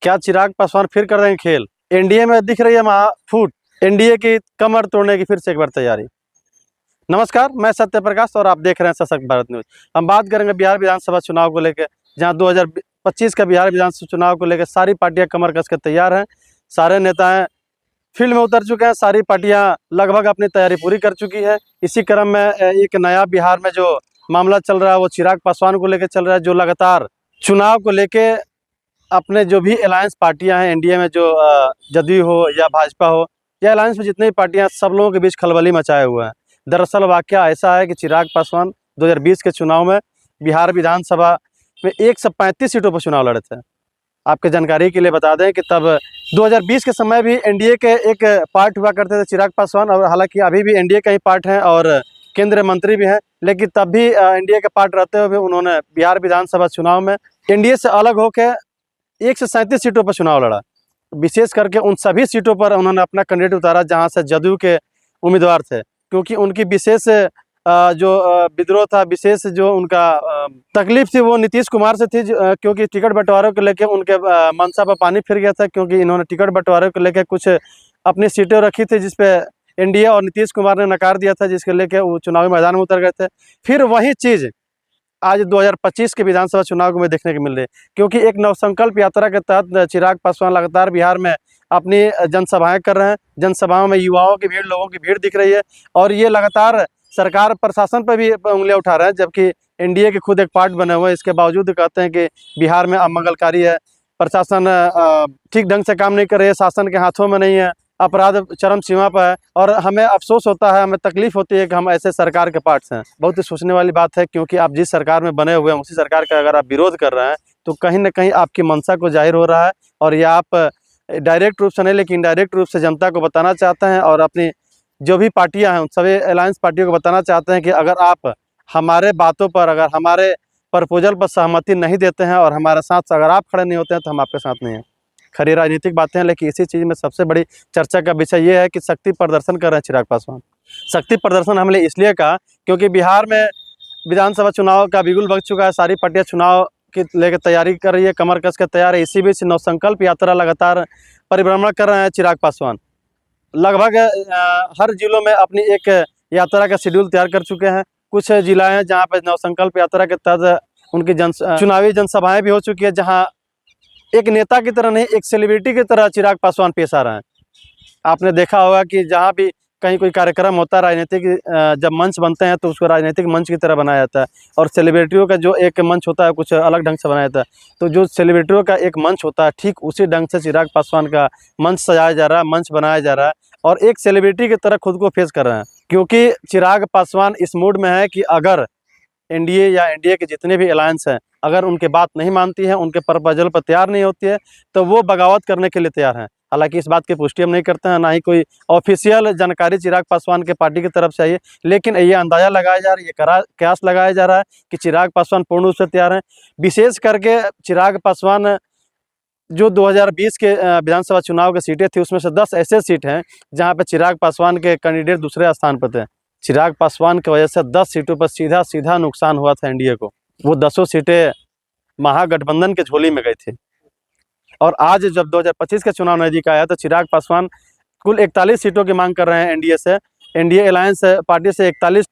क्या चिराग पासवान फिर कर रहे हैं खेल? एनडीए में दिख रही है महाफूट, एनडीए की कमर तोड़ने की फिर से एक बार तैयारी। नमस्कार, मैं सत्य प्रकाश और आप देख रहे हैं सशक्त भारत न्यूज। हम बात करेंगे बिहार विधानसभा चुनाव को लेकर, जहां 2025 का बिहार विधानसभा चुनाव को लेकर सारी पार्टियां कमर कस के तैयार हैं। सारे नेताएं फील्ड में उतर चुके हैं, सारी पार्टियां लगभग अपनी तैयारी पूरी कर चुकी है। इसी क्रम में एक नया बिहार में जो मामला चल रहा है वो चिराग पासवान को लेकर चल रहा है, जो लगातार चुनाव को लेके अपने जो भी अलायंस पार्टियां हैं एनडीए में, जो जदयू हो या भाजपा हो या अलायंस में जितनी पार्टियां, सब लोगों के बीच खलबली मचाए हुए हैं। दरअसल वाकया ऐसा है कि चिराग पासवान 2020 के चुनाव में बिहार विधानसभा में 135 सीटों पर चुनाव लड़े थे। आपके जानकारी के लिए बता दें कि तब 2020 के समय भी एनडीए के एक पार्ट हुआ करते थे चिराग पासवान, और हालांकि अभी भी एनडीए का ही पार्ट हैं और केंद्रीय मंत्री भी हैं, लेकिन तब भी एनडीए के पार्ट रहते हुए उन्होंने बिहार विधानसभा चुनाव में एनडीए से अलग होकर 137 सीटों पर चुनाव लड़ा। विशेष करके उन सभी सीटों पर उन्होंने अपना कैंडिडेट उतारा जहां से जदयू के उम्मीदवार थे, क्योंकि उनकी विशेष जो विद्रोह था, विशेष जो उनका तकलीफ थी वो नीतीश कुमार से थी, क्योंकि टिकट बंटवारे को लेकर उनके मनसा पर पानी फिर गया था, क्योंकि इन्होंने टिकट बंटवारे को लेकर कुछ अपनी सीटें रखी थी जिसपे एनडीए और नीतीश कुमार ने नकार दिया था, जिसके लेकर वो चुनावी मैदान में उतर गए थे। फिर वही चीज़ आज 2025 के विधानसभा चुनाव में देखने को मिल रही है, क्योंकि एक नवसंकल्प यात्रा के तहत चिराग पासवान लगातार बिहार में अपनी जनसभाएं कर रहे हैं। जनसभाओं में युवाओं की भीड़, लोगों की भीड़ दिख रही है, और ये लगातार सरकार प्रशासन पर भी उंगलियां उठा रहे हैं, जबकि एनडीए के खुद एक पार्ट बने हुए हैं। इसके बावजूद कहते हैं कि बिहार में अमंगलकारी है, प्रशासन ठीक ढंग से काम नहीं कर रही है, शासन के हाथों में नहीं है, अपराध चरम सीमा पर है, और हमें अफसोस होता है, हमें तकलीफ होती है कि हम ऐसे सरकार के पार्ट्स हैं। बहुत ही सोचने वाली बात है, क्योंकि आप जिस सरकार में बने हुए हैं उसी सरकार का अगर आप विरोध कर रहे हैं तो कहीं ना कहीं आपकी मंशा को जाहिर हो रहा है, और यह आप डायरेक्ट रूप से नहीं लेकिन इनडायरेक्ट रूप से जनता को बताना चाहते हैं, और अपनी जो भी पार्टियां हैं उन सभी अलायंस पार्टियों को बताना चाहते हैं कि अगर आप हमारे बातों पर, अगर हमारे प्रपोजल पर सहमति नहीं देते हैं और हमारे साथ अगर आप खड़े नहीं होते हैं तो हम आपके साथ नहीं हैं। खरी राजनीतिक बातें हैं, लेकिन इसी चीज़ में सबसे बड़ी चर्चा का विषय ये है कि शक्ति प्रदर्शन कर रहे हैं चिराग पासवान। शक्ति प्रदर्शन हमने इसलिए कहा क्योंकि बिहार में विधानसभा चुनाव का बिगुल बज चुका है, सारी पार्टियां चुनाव की लेकर तैयारी कर रही है, कमर कस के तैयार है। इसी बीच नवसंकल्प यात्रा लगातार परिभ्रमण कर रहे हैं चिराग पासवान। लगभग हर जिलों में अपनी एक यात्रा का शेड्यूल तैयार कर चुके हैं। कुछ जिला हैं जहाँ पर नवसंकल्प यात्रा के तहत उनकी चुनावी जनसभाएं भी हो चुकी है, जहाँ एक नेता की तरह नहीं, एक सेलिब्रिटी की तरह चिराग पासवान पेश आ रहे हैं। आपने देखा होगा कि जहाँ भी कहीं कोई कार्यक्रम होता है, राजनीतिक जब मंच बनते हैं तो उसको राजनीतिक मंच की तरह बनाया जाता है, और सेलिब्रिटियों का जो एक मंच होता है कुछ अलग ढंग से बनाया जाता है। तो जो सेलिब्रिटियों का एक मंच होता है, ठीक उसी ढंग से चिराग पासवान का मंच सजाया जा रहा है, मंच बनाया जा रहा है, और एक सेलिब्रिटी की तरह खुद को फेस कर रहे हैं। क्योंकि चिराग पासवान इस मूड में है कि अगर एनडीए या एनडीए के जितने भी अलायंस हैं, अगर उनके बात नहीं मानती है, उनके प्रपोजल पर तैयार नहीं होती है, तो वो बगावत करने के लिए तैयार हैं। हालांकि इस बात की पुष्टि हम नहीं करते हैं, ना ही कोई ऑफिशियल जानकारी चिराग पासवान के पार्टी की तरफ से आई है, लेकिन ये अंदाजा लगाया जा रहा है, ये कयास लगाया जा रहा है कि चिराग पासवान पूर्ण रूप से तैयार हैं। विशेष करके चिराग पासवान जो 2020 के विधानसभा चुनाव की सीटें थी, उसमें से 10 ऐसे सीट हैं जहाँ पे चिराग पासवान के कैंडिडेट दूसरे स्थान पर थे। चिराग पासवान की वजह से 10 सीटों पर सीधा सीधा नुकसान हुआ था एनडीए को। वो 10 सीटें महागठबंधन के झोली में गई थी, और आज जब 2025 का चुनाव नजदीक आया तो चिराग पासवान कुल 41 सीटों की मांग कर रहे हैं एनडीए से। एनडीए अलायंस पार्टी से 41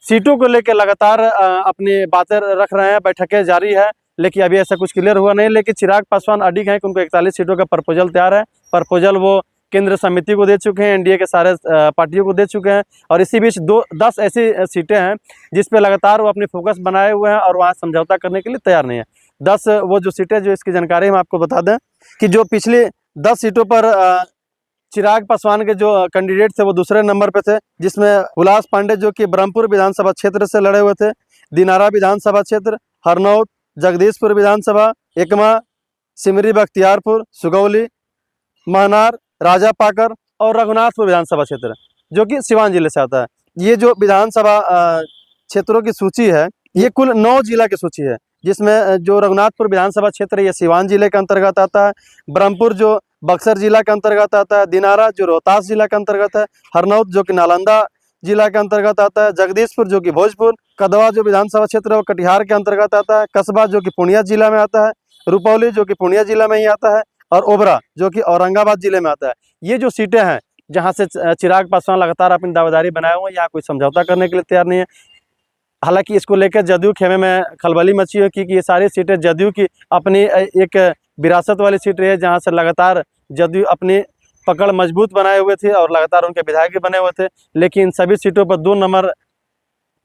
सीटों को लेकर लगातार अपनी बातें रख रहे हैं, बैठकें जारी है, लेकिन अभी ऐसा कुछ क्लियर हुआ नहीं। लेकिन चिराग पासवान अडिग हैं कि उनको 41 सीटों का प्रपोजल तैयार है। प्रपोजल वो केंद्र समिति को दे चुके हैं, एनडीए के सारे पार्टियों को दे चुके हैं, और इसी बीच 10 ऐसी सीटें हैं जिस पे लगातार वो अपनी फोकस बनाए हुए हैं और वहाँ समझौता करने के लिए तैयार नहीं है। 10 वो जो सीटें, जो इसकी जानकारी हम आपको बता दें कि जो पिछली 10 सीटों पर चिराग पासवान के जो कैंडिडेट थे वो दूसरे नंबर पे थे, जिसमें हुलास पांडे जो कि ब्रह्मपुर विधानसभा क्षेत्र से लड़े हुए थे, दिनारा विधानसभा क्षेत्र, हरनौत, जगदीशपुर विधानसभा, एकमा, सिमरी बख्तियारपुर, सुगौली, महनार, राजापाकर और रघुनाथपुर विधानसभा क्षेत्र, जो कि सिवान जिले से आता है। ये जो विधानसभा क्षेत्रों की सूची है, ये कुल 9 जिला की सूची है, जिसमें जो रघुनाथपुर विधानसभा क्षेत्र है ये सिवान जिले के अंतर्गत आता है, ब्रह्मपुर जो बक्सर जिला के अंतर्गत आता है, दिनारा जो रोहतास जिला के अंतर्गत है, हरनौत जो कि नालंदा जिला के अंतर्गत आता है, जगदीशपुर जो कि भोजपुर, कदवा जो विधानसभा क्षेत्र है वो कटिहार के अंतर्गत आता है, कस्बा जो कि पूर्णिया जिला में आता है, रुपौली जो कि पूर्णिया जिला में ही आता है, और ओबरा जो कि औरंगाबाद जिले में आता है। ये जो सीटें हैं जहां से चिराग पासवान लगातार अपनी दावेदारी बनाए हुए हैं, यहाँ कोई समझौता करने के लिए तैयार नहीं है। हालांकि इसको लेकर जदयू खेमे में खलबली मची है, क्योंकि ये सारी सीटें जदयू की अपनी एक विरासत वाली सीट रही है, जहां से लगातार जदयू अपनी पकड़ मजबूत बनाए हुए थे और लगातार उनके विधायक भी बने हुए थे। लेकिन सभी सीटों पर 2 नंबर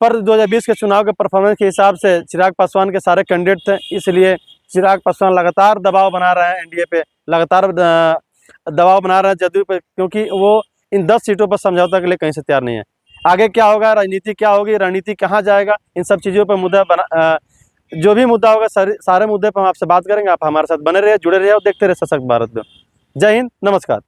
पर 2020 के चुनाव के परफॉर्मेंस के हिसाब से चिराग पासवान के सारे कैंडिडेट थे, इसलिए चिराग पासवान लगातार दबाव बना रहे हैं एनडीए पे, लगातार दबाव बना रहे हैं जदयू पे, क्योंकि वो इन 10 सीटों पर समझौता के लिए कहीं से तैयार नहीं है। आगे क्या होगा, राजनीति क्या होगी, रणनीति कहाँ जाएगा, इन सब चीज़ों पर जो भी मुद्दा होगा सारे मुद्दे पर हम आपसे बात करेंगे। आप हमारे साथ बने रहिए, जुड़े रहिए और देखते रहिए सशक्त भारत में। जय हिंद, नमस्कार।